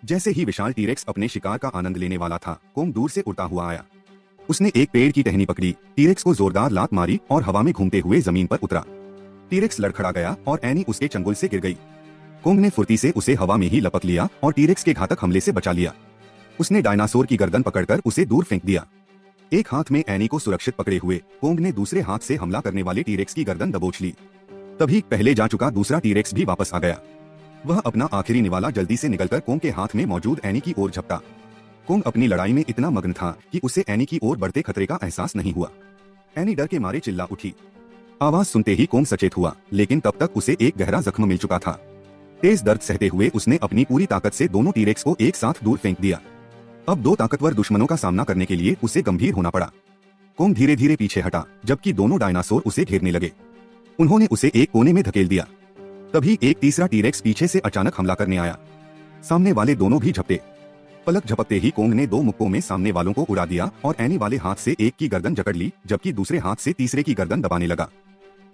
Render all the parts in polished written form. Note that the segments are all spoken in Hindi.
जैसे ही विशाल टीरेक्स अपने शिकार का आनंद लेने वाला था, कोंग दूर से उड़ता हुआ आया। उसने एक पेड़ की टहनी पकड़ी, टीरेक्स को जोरदार लात मारी और हवा में घूमते हुए जमीन पर उतरा। टीरेक्स लड़खड़ा गया और एनी उसके चंगुल से गिर गई। कोंग ने फुर्ती से उसे हवा में ही लपक लिया और टीरेक्स के घातक हमले से बचा लिया। उसने डायनासोर की गर्दन पकड़कर उसे दूर फेंक दिया। एक हाथ में एनी को सुरक्षित पकड़े हुए कोंग ने दूसरे हाथ से हमला करने वाले टीरेक्स की गर्दन दबोच ली। तभी पहले जा चुका दूसरा टीरेक्स भी वापस आ गया। वह अपना आखिरी निवाला जल्दी से निकलकर कोंग के हाथ में मौजूद एनी की ओर झपटा। कोंग अपनी लड़ाई में इतना मग्न था कि उसे एनी की ओर बढ़ते खतरे का एहसास नहीं हुआ। एनी डर के मारे चिल्ला उठी। आवाज सुनते ही कोंग सचेत हुआ, लेकिन तब तक उसे एक गहरा जख्म मिल चुका था। तेज दर्द सहते हुए उसने अपनी पूरी ताकत से दोनों टीरेक्स को एक साथ दूर फेंक दिया। अब दो ताकतवर दुश्मनों का सामना करने के लिए उसे गंभीर होना पड़ा। कोंग धीरे धीरे पीछे हटा, जबकि दोनों डायनासोर उसे घेरने लगे। उन्होंने उसे एक कोने में धकेल दिया। तभी एक तीसरा टीरेक्स पीछे से अचानक हमला करने आया। सामने वाले दोनों भी झपटे। पलक झपकते ही कोंग ने दो मुक्कों में सामने वालों को उड़ा दिया और एनी वाले हाथ से एक की गर्दन जकड़ ली, जबकि दूसरे हाथ से तीसरे की गर्दन दबाने लगा।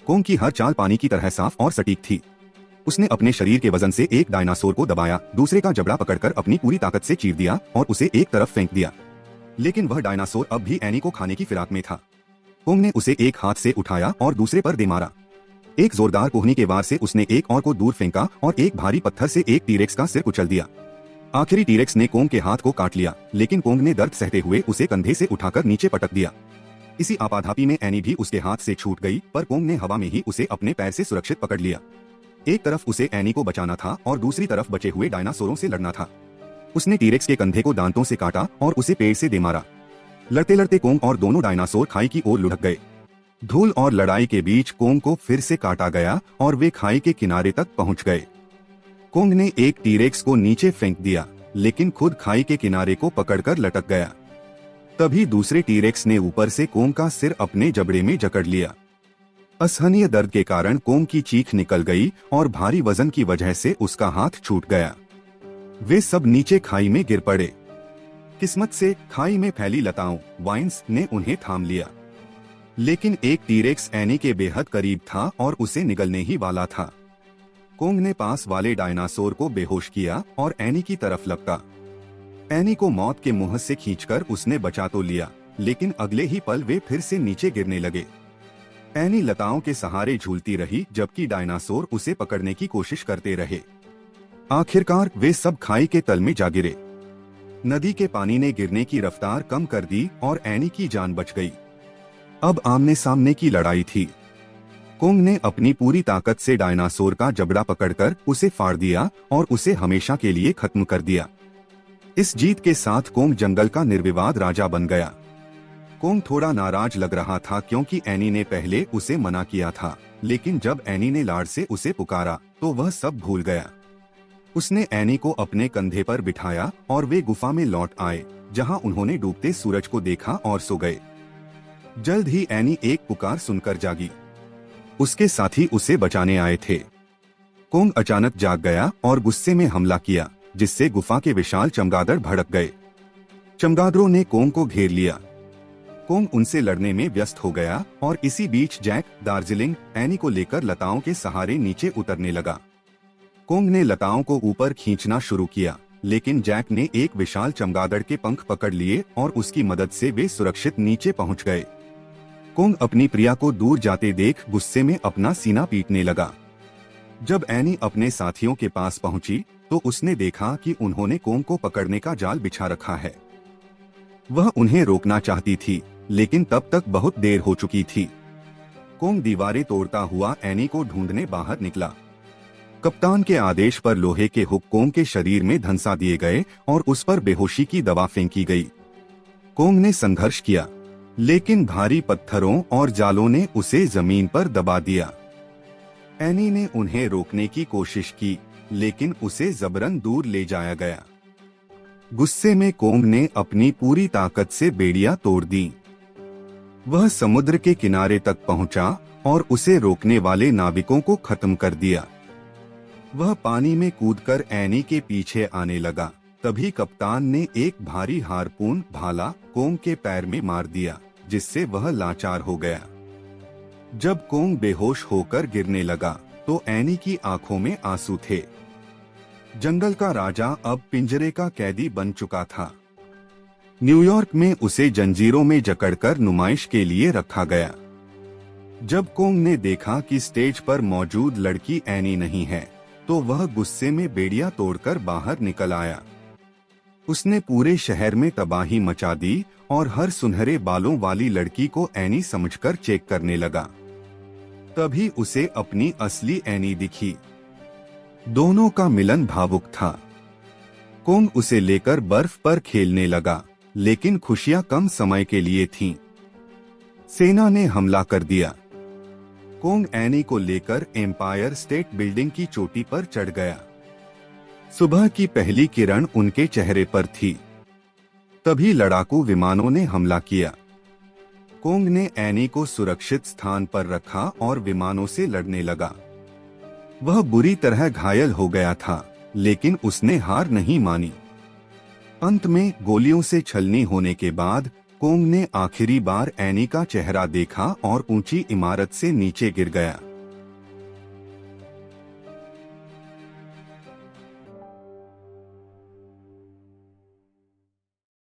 कोंग की हर चाल पानी की तरह साफ और सटीक थी। उसने अपने शरीर के वजन से एक डायनासोर को दबाया, दूसरे का जबड़ा पकड़कर अपनी पूरी ताकत से चीर दिया और उसे एक तरफ फेंक दिया। लेकिन वह डायनासोर अब भी एनी को खाने की फिराक में था। कोंग ने उसे एक हाथ से उठाया और दूसरे पर दे मारा। एक जोरदार कोहनी के वार से उसने एक और को दूर फेंका और एक भारी पत्थर से एक टीरेक्स का सिर कुचल दिया। आखिरी टीरेक्स ने कोंग के हाथ को काट लिया, लेकिन कोंग ने दर्द सहते हुए उसे कंधे से उठाकर नीचे पटक दिया। इसी आपाधापी में एनी भी उसके हाथ से छूट गई, पर कोंग ने हवा में ही उसे अपने पैर से सुरक्षित पकड़ लिया। एक तरफ उसे एनी को बचाना था और दूसरी तरफ बचे हुए डायनासोरों से लड़ना था। उसने टीरेक्स के कंधे को दांतों से काटा और उसे पेड़ से दे मारा। लड़ते लड़ते कोंग और दोनों डायनासोर खाई की ओर लुढ़क गए। धूल और लड़ाई के बीच कोंग को फिर से काटा गया और वे खाई के किनारे तक पहुंच गए। कोंग ने एक टीरेक्स को नीचे फेंक दिया, लेकिन खुद खाई के किनारे को पकड़कर लटक गया। तभी दूसरे टीरेक्स ने ऊपर से कोंग का सिर अपने जबड़े में जकड़ लिया। असहनीय दर्द के कारण कोंग की चीख निकल गई और भारी वजन की वजह से उसका हाथ छूट गया। वे सब नीचे खाई में गिर पड़े। किस्मत से खाई में फैली लताओं वाइन्स ने उन्हें थाम लिया, लेकिन एक टीरेक्स एनी के बेहद करीब था और उसे निगलने ही वाला था। कोंग ने पास वाले डायनासोर को बेहोश किया और एनी की तरफ लपका। एनी को मौत के मुंह से खींचकर उसने बचा तो लिया, लेकिन अगले ही पल वे फिर से नीचे गिरने लगे। एनी लताओं के सहारे झूलती रही, जबकि डायनासोर उसे पकड़ने की कोशिश करते रहे। आखिरकार वे सब खाई के तल में जा गिरे। नदी के पानी ने गिरने की रफ्तार कम कर दी और एनी की जान बच गई। अब आमने सामने की लड़ाई थी। कोंग ने अपनी पूरी ताकत से डायनासोर का जबड़ा पकड़कर उसे फाड़ दिया और उसे हमेशा के लिए खत्म कर दिया। इस जीत के साथ कोंग जंगल का निर्विवाद राजा बन गया। कोंग थोड़ा नाराज लग रहा था क्योंकि एनी ने पहले उसे मना किया था, लेकिन जब एनी ने लाड़ से उसे पुकारा तो वह सब भूल गया। उसने एनी को अपने कंधे पर बिठाया और वे गुफा में लौट आए, जहां उन्होंने डूबते सूरज को देखा और सो गए। जल्द ही एनी एक पुकार सुनकर जागी। उसके साथी उसे बचाने आए थे। कोंग अचानक जाग गया और गुस्से में हमला किया, जिससे गुफा के विशाल चमगादड़ भड़क गए। चमगादड़ों ने कोंग को घेर लिया। कोंग उनसे लड़ने में व्यस्त हो गया और इसी बीच जैक दार्जिलिंग एनी को लेकर लताओं के सहारे नीचे उतरने लगा। कोंग ने लताओं को ऊपर खींचना शुरू किया, लेकिन जैक ने एक विशाल चमगादड़ के पंख पकड़ लिए और उसकी मदद से वे सुरक्षित नीचे पहुंच गए। कोंग अपनी प्रिया को दूर जाते देख गुस्से में अपना सीना पीटने लगा। जब एनी अपने साथियों के पास पहुंची तो उसने देखा कि उन्होंने कोंग को पकड़ने का जाल बिछा रखा है। वह उन्हें रोकना चाहती थी, लेकिन तब तक बहुत देर हो चुकी थी। कोंग दीवारें तोड़ता हुआ एनी को ढूंढने बाहर निकला। कप्तान के आदेश पर लोहे के हुक कोंग के शरीर में धंसा दिए गए और उस पर बेहोशी की दवा फेंकी गई। कोंग ने संघर्ष किया, लेकिन भारी पत्थरों और जालों ने उसे जमीन पर दबा दिया। एनी ने उन्हें रोकने की कोशिश की, लेकिन उसे जबरन दूर ले जाया गया। गुस्से में कोंग ने अपनी पूरी ताकत से बेड़ियां तोड़ दी। वह समुद्र के किनारे तक पहुंचा और उसे रोकने वाले नाविकों को खत्म कर दिया। वह पानी में कूदकर एनी के पीछे आने लगा। तभी कप्तान ने एक भारी हारपून भाला कोंग के पैर में मार दिया, जिससे वह लाचार हो गया। जब कोंग बेहोश होकर गिरने लगा तो एनी की आंखों में आंसू थे। जंगल का राजा अब पिंजरे का कैदी बन चुका था। न्यूयॉर्क में उसे जंजीरों में जकड़कर नुमाइश के लिए रखा गया। जब कोंग ने देखा कि स्टेज पर मौजूद लड़की एनी नहीं है, तो वह गुस्से में बेड़ियां तोड़कर बाहर निकल आया। उसने पूरे शहर में तबाही मचा दी और हर सुनहरे बालों वाली लड़की को एनी समझकर चेक करने लगा। तभी उसे अपनी असली एनी दिखी। दोनों का मिलन भावुक था। कोंग उसे लेकर बर्फ पर खेलने लगा, लेकिन खुशियां कम समय के लिए थीं। सेना ने हमला कर दिया। कोंग एनी को लेकर एम्पायर स्टेट बिल्डिंग की चोटी पर चढ़ गया। सुबह की पहली किरण उनके चेहरे पर थी। तभी लड़ाकू विमानों ने हमला किया। कोंग ने एनी को सुरक्षित स्थान पर रखा और विमानों से लड़ने लगा। वह बुरी तरह घायल हो गया था, लेकिन उसने हार नहीं मानी। अंत में गोलियों से छलनी होने के बाद कोंग ने आखिरी बार एनी का चेहरा देखा और ऊंची इमारत से नीचे गिर गया।